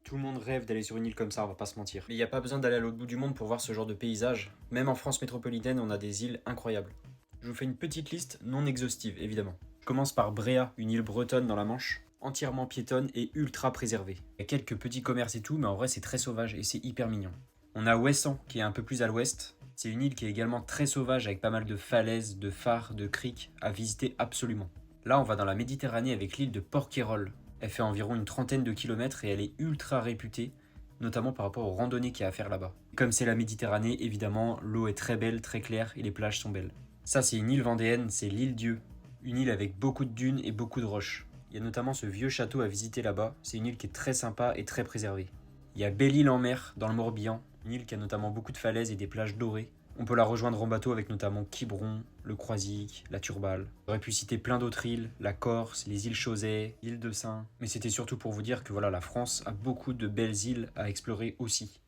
Tout le monde rêve d'aller sur une île comme ça, on va pas se mentir. Mais il n'y a pas besoin d'aller à l'autre bout du monde pour voir ce genre de paysage. Même en France métropolitaine, on a des îles incroyables. Je vous fais une petite liste non exhaustive, évidemment. Je commence par Bréa, une île bretonne dans la Manche, entièrement piétonne et ultra préservée. Il y a quelques petits commerces et tout, mais en vrai c'est très sauvage et c'est hyper mignon. On a Ouessant, qui est un peu plus à l'ouest. C'est une île qui est également très sauvage avec pas mal de falaises, de phares, de criques à visiter absolument. Là, on va dans la Méditerranée avec l'île de Porquerolles. Elle fait environ une trentaine de kilomètres et elle est ultra réputée, notamment par rapport aux randonnées qu'il y a à faire là-bas. Comme c'est la Méditerranée, évidemment, l'eau est très belle, très claire et les plages sont belles. Ça, c'est une île vendéenne, c'est l'île Dieu. Une île avec beaucoup de dunes et beaucoup de roches. Il y a notamment ce vieux château à visiter là-bas. C'est une île qui est très sympa et très préservée. Il y a Belle-Île-en-Mer, dans le Morbihan, une île qui a notamment beaucoup de falaises et des plages dorées. On peut la rejoindre en bateau avec notamment Quiberon, le Croisic, la Turballe. J'aurais pu citer plein d'autres îles, la Corse, les îles Chausey, l'île de Sein. Mais c'était surtout pour vous dire que voilà, la France a beaucoup de belles îles à explorer aussi.